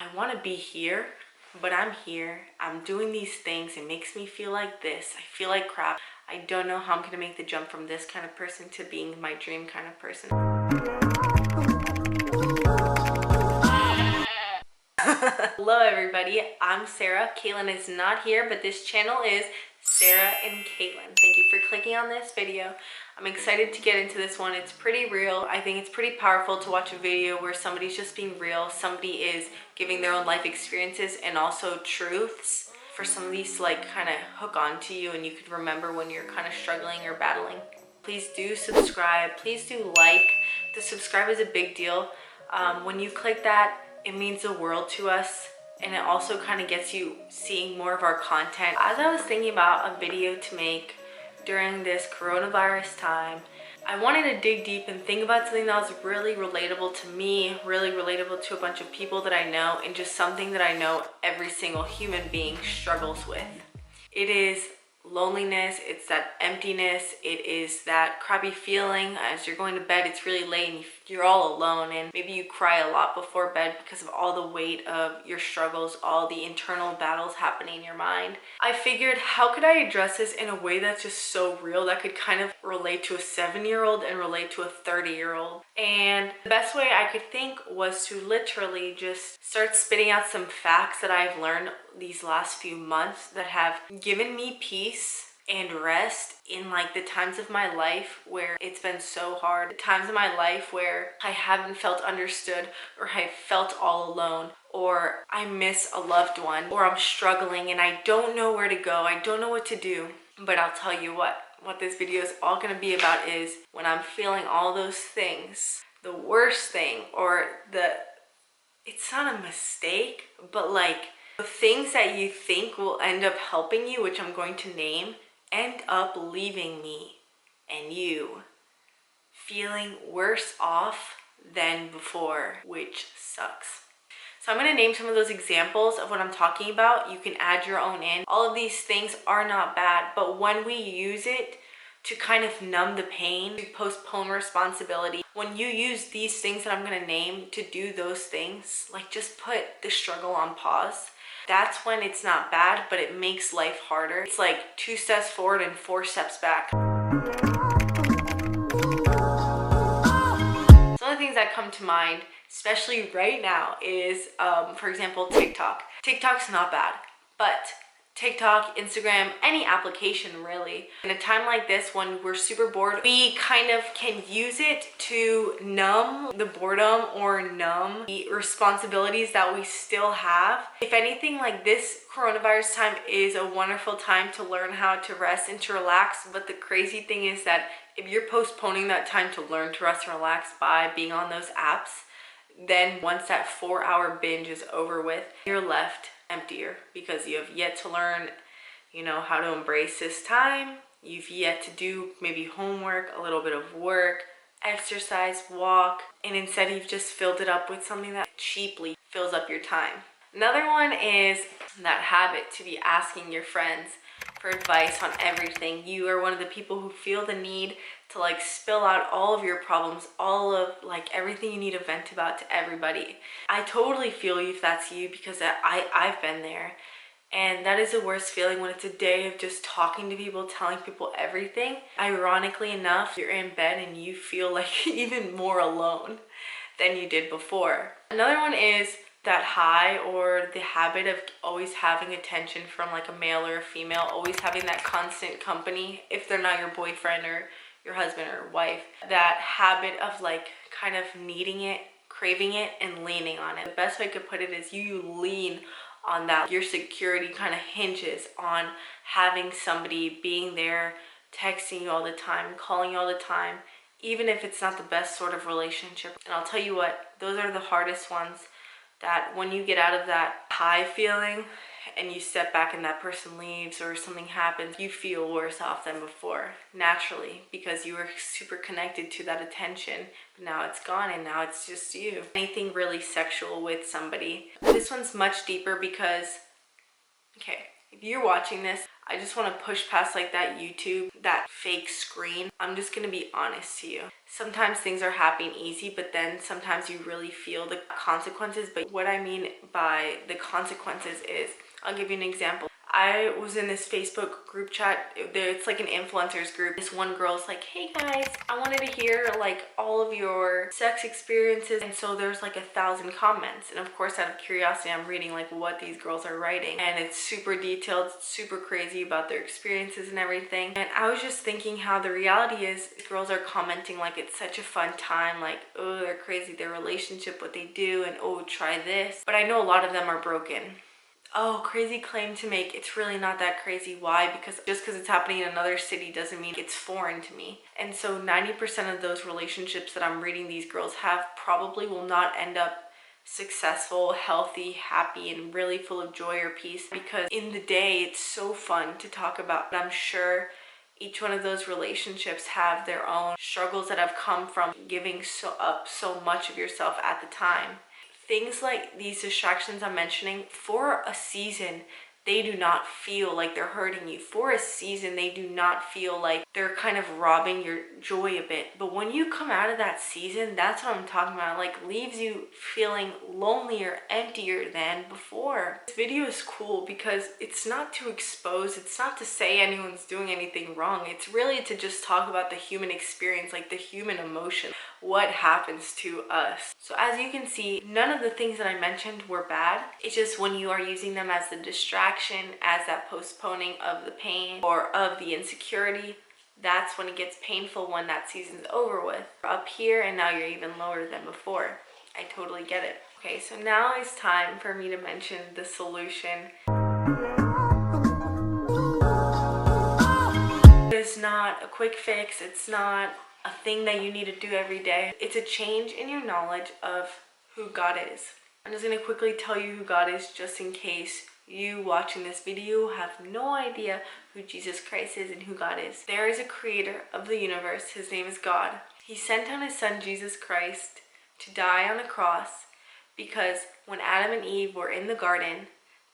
I want to be here, but I'm here. I'm doing these things. It makes me feel like this. I feel like crap. I don't know how I'm going to make the jump from this kind of person to being my dream kind of person. Hello everybody, I'm Sarah. Caitlin is not here, but this channel is Sarah and Caitlin. Thank you for clicking on this video. I'm excited to get into this one. It's pretty real. I think it's pretty powerful to watch a video where somebody's just being real. Somebody is giving their own life experiences and also truths for some of these to like kind of hook on to you and you could remember when you're kind of struggling or battling. Please do subscribe. Please do like. The subscribe is a big deal. When you click that, it means the world to us, and it also kind of gets you seeing more of our content. As I was thinking about a video to make during this coronavirus time, I wanted to dig deep and think about something that was really relatable to me, really relatable to a bunch of people that I know, and just something that I know every single human being struggles with. It is loneliness, it's that emptiness, it is that crappy feeling as you're going to bed, it's really late and you're all alone, and maybe you cry a lot before bed because of all the weight of your struggles, all the internal battles happening in your mind. I figured, how could I address this in a way that's just so real that could kind of relate to a 7-year-old and relate to a 30-year-old? And the best way I could think was to literally just start spitting out some facts that I've learned these last few months that have given me peace and rest in like the times of my life where it's been so hard, the times of my life where I haven't felt understood, or I felt all alone, or I miss a loved one, or I'm struggling and I don't know where to go, I don't know what to do. But I'll tell you what this video is all going to be about is when I'm feeling all those things, the worst thing, or it's not a mistake, but like the things that you think will end up helping you, which I'm going to name, end up leaving me and you feeling worse off than before, which sucks. So I'm going to name some of those examples of what I'm talking about. You can add your own in. All of these things are not bad, but when we use it to kind of numb the pain, to postpone responsibility, when you use these things that I'm going to name to do those things, like just put the struggle on pause, that's when it's not bad, but it makes life harder. It's like 2 steps forward and 4 steps back. Some of the things that come to mind, especially right now, is, for example, TikTok. TikTok's not bad, but TikTok, Instagram, any application really. In a time like this when we're super bored, we kind of can use it to numb the boredom or numb the responsibilities that we still have. If anything, like this coronavirus time is a wonderful time to learn how to rest and to relax. But the crazy thing is that if you're postponing that time to learn to rest and relax by being on those apps, then once that 4-hour binge is over with, you're left emptier because you have yet to learn, how to embrace this time. You've yet to do maybe homework, a little bit of work, exercise, walk, and instead you've just filled it up with something that cheaply fills up your time. Another one is that habit to be asking your friends for advice on everything. You are one of the people who feel the need to like spill out all of your problems, all of like everything you need to vent about to everybody. I totally feel you if that's you, because I've been there. And that is the worst feeling, when it's a day of just talking to people, telling people everything. Ironically enough, you're in bed and you feel like even more alone than you did before. Another one is that high or the habit of always having attention from like a male or a female, always having that constant company, if they're not your boyfriend or your husband or wife. That habit of like kind of needing it, craving it, and leaning on it. The best way I could put it is you lean on that. Your security kind of hinges on having somebody being there, texting you all the time, calling you all the time, even if it's not the best sort of relationship. And I'll tell you what, those are the hardest ones. That when you get out of that high feeling and you step back and that person leaves or something happens, you feel worse off than before, naturally, because you were super connected to that attention, but now it's gone and now it's just you. Anything really sexual with somebody. This one's much deeper because, okay, if you're watching this, I just want to push past like that YouTube, that fake screen. I'm just gonna be honest to you. Sometimes things are happening easy, but then sometimes you really feel the consequences. But what I mean by the consequences is, I'll give you an example. I was in this Facebook group chat. It's like an influencers group. This one girl's like, hey guys, I wanted to hear like all of your sex experiences. And so there's like 1,000 comments. And of course, out of curiosity, I'm reading like what these girls are writing. And it's super detailed, super crazy about their experiences and everything. And I was just thinking how the reality is, girls are commenting like it's such a fun time. Like, oh, they're crazy, their relationship, what they do, and oh, try this. But I know a lot of them are broken. Oh, crazy claim to make. It's really not that crazy. Why? Because just because it's happening in another city doesn't mean it's foreign to me. And so 90% of those relationships that I'm reading these girls have probably will not end up successful, healthy, happy, and really full of joy or peace, because in the day it's so fun to talk about. I'm sure each one of those relationships have their own struggles that have come from giving up so much of yourself at the time. Things like these distractions I'm mentioning, for a season, they do not feel like they're hurting you. For a season, they do not feel like they're kind of robbing your joy a bit. But when you come out of that season, that's what I'm talking about. Like, leaves you feeling lonelier, emptier than before. This video is cool because it's not to expose, it's not to say anyone's doing anything wrong. It's really to just talk about the human experience, like the human emotion, what happens to us. So as you can see, none of the things that I mentioned were bad. It's just when you are using them as the distraction, as that postponing of the pain or of the insecurity, that's when it gets painful, when that season's over with. You're up here and now you're even lower than before. I totally get it. Okay, so now it's time for me to mention the solution. It's not a quick fix. It's not a thing that you need to do every day. It's a change in your knowledge of who God is. I'm just going to quickly tell you who God is, just in case you watching this video have no idea who Jesus Christ is and who God is. There is a creator of the universe. His name is God. He sent on his son Jesus Christ to die on a cross because when Adam and Eve were in the garden,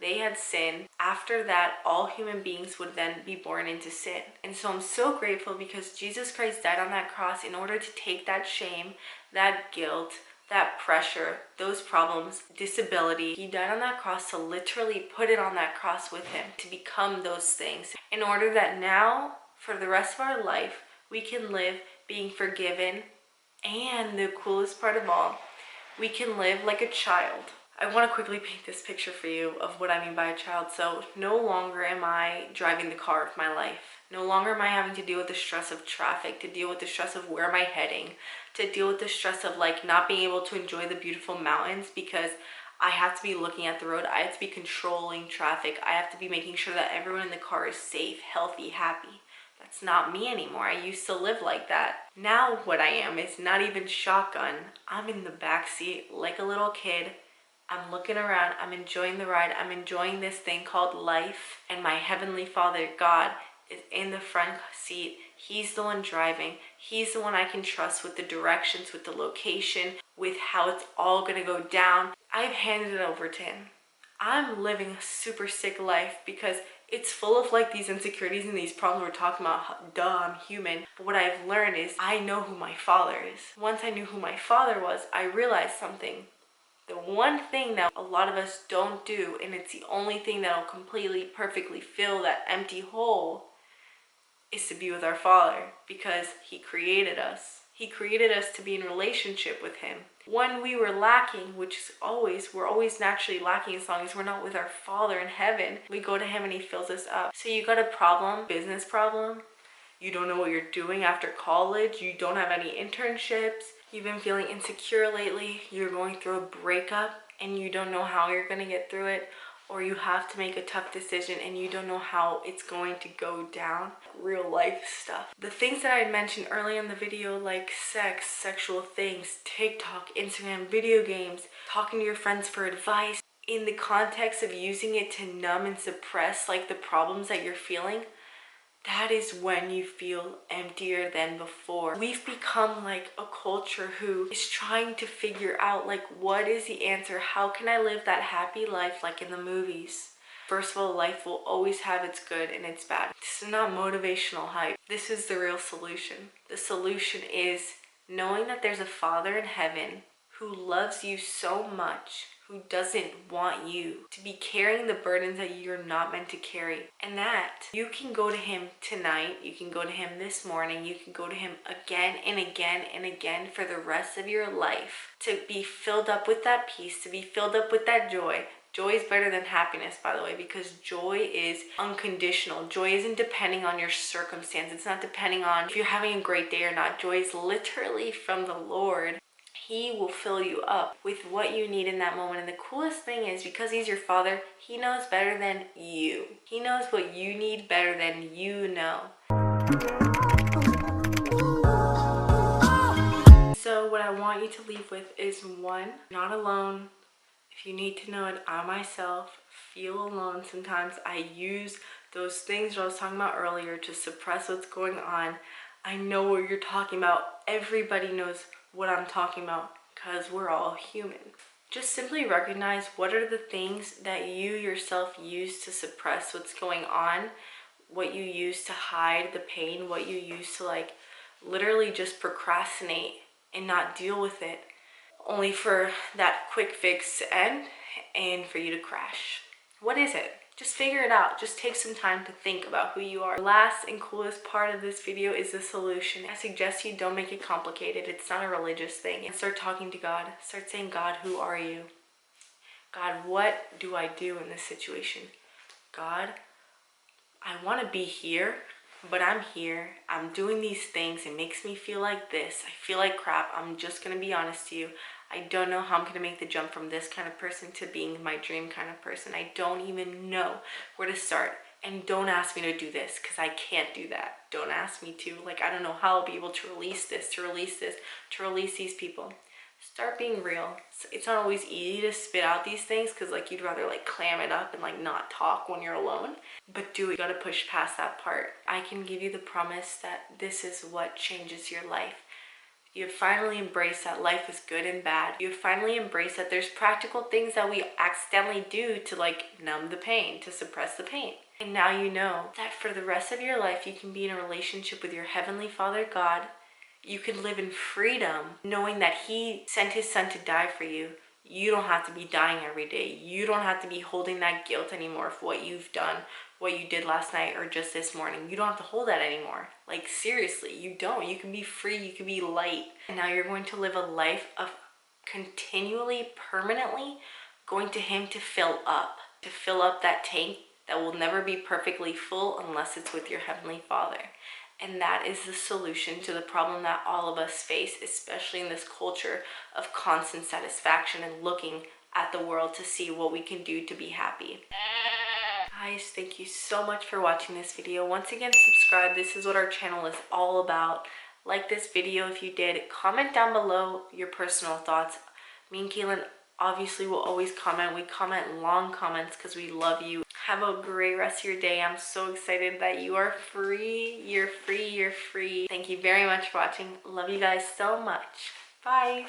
they had sinned. After that, all human beings would then be born into sin. And so I'm so grateful because Jesus Christ died on that cross in order to take that shame, that guilt, that pressure, those problems, disability. He died on that cross to literally put it on that cross with him, to become those things, in order that now, for the rest of our life, we can live being forgiven. And the coolest part of all, we can live like a child. I want to quickly paint this picture for you of what I mean by a child. So no longer am I driving the car of my life. No longer am I having to deal with the stress of traffic, to deal with the stress of where am I heading, to deal with the stress of like not being able to enjoy the beautiful mountains because I have to be looking at the road. I have to be controlling traffic. I have to be making sure that everyone in the car is safe, healthy, happy. That's not me anymore. I used to live like that. Now what I am is not even shotgun. I'm in the back seat like a little kid. I'm looking around, I'm enjoying the ride, I'm enjoying this thing called life, and my Heavenly Father, God, is in the front seat. He's the one driving. He's the one I can trust with the directions, with the location, with how it's all gonna go down. I've handed it over to him. I'm living a super sick life because it's full of like these insecurities and these problems we're talking about. Duh, I'm human. But what I've learned is I know who my Father is. Once I knew who my Father was, I realized something. The one thing that a lot of us don't do, and it's the only thing that'll completely, perfectly fill that empty hole, is to be with our Father, because He created us. He created us to be in relationship with Him. When we were lacking, which is we're always naturally lacking as long as we're not with our Father in heaven, we go to Him and He fills us up. So you got a problem, business problem, you don't know what you're doing after college, you don't have any internships, you've been feeling insecure lately, you're going through a breakup and you don't know how you're going to get through it, or you have to make a tough decision and you don't know how it's going to go down. Real life stuff. The things that I mentioned earlier in the video, like sex, sexual things, TikTok, Instagram, video games, talking to your friends for advice, in the context of using it to numb and suppress like the problems that you're feeling, that is when you feel emptier than before. We've become like a culture who is trying to figure out like, what is the answer? How can I live that happy life like in the movies? First of all, life will always have its good and its bad. This is not motivational hype. This is the real solution. The solution is knowing that there's a Father in heaven who loves you so much, who doesn't want you to be carrying the burdens that you're not meant to carry. And that you can go to him tonight, you can go to him this morning, you can go to him again and again and again for the rest of your life, to be filled up with that peace, to be filled up with that joy. Joy is better than happiness, by the way, because joy is unconditional. Joy isn't depending on your circumstance. It's not depending on if you're having a great day or not. Joy is literally from the Lord. He will fill you up with what you need in that moment. And the coolest thing is, because he's your Father, he knows better than you. He knows what you need better than you know. So what I want you to leave with is, one, not alone. If you need to know it, I myself feel alone sometimes. I use those things that I was talking about earlier to suppress what's going on. I know what you're talking about. Everybody knows what I'm talking about because we're all human. Just simply recognize what are the things that you yourself use to suppress what's going on, what you use to hide the pain, what you use to like literally just procrastinate and not deal with it, only for that quick fix to end and for you to crash. What is it? Just figure it out. Just take some time to think about who you are. The last and coolest part of this video is the solution. I suggest you don't make it complicated. It's not a religious thing. And start talking to God. Start saying, God, who are you? God, what do I do in this situation? God, I want to be here, but I'm here. I'm doing these things. It makes me feel like this. I feel like crap. I'm just going to be honest to you. I don't know how I'm going to make the jump from this kind of person to being my dream kind of person. I don't even know where to start. And don't ask me to do this, because I can't do that. Don't ask me to. Like, I don't know how I'll be able to release this, to release this, to release these people. Start being real. It's not always easy to spit out these things, because like you'd rather like clam it up and like not talk when you're alone. But do it. You gotta push past that part. I can give you the promise that this is what changes your life. You've finally embraced that life is good and bad. You've finally embraced that there's practical things that we accidentally do to like numb the pain, to suppress the pain. And now you know that for the rest of your life, you can be in a relationship with your Heavenly Father, God. You can live in freedom, knowing that he sent his son to die for you. You don't have to be dying every day. You don't have to be holding that guilt anymore for what you've done, what you did last night or just this morning. You don't have to hold that anymore. Like, seriously, you don't. You can be free. You can be light. And now you're going to live a life of continually, permanently going to him to fill up that tank that will never be perfectly full unless it's with your Heavenly Father. And that is the solution to the problem that all of us face, especially in this culture of constant satisfaction and looking at the world to see what we can do to be happy. Guys, thank you so much for watching this video. Once again, subscribe. This is what our channel is all about. Like this video if you did. Comment down below your personal thoughts. Me and Kaylin obviously will always comment. We comment long comments because we love you. Have a great rest of your day. I'm so excited that you are free. You're free. You're free. Thank you very much for watching. Love you guys so much. Bye.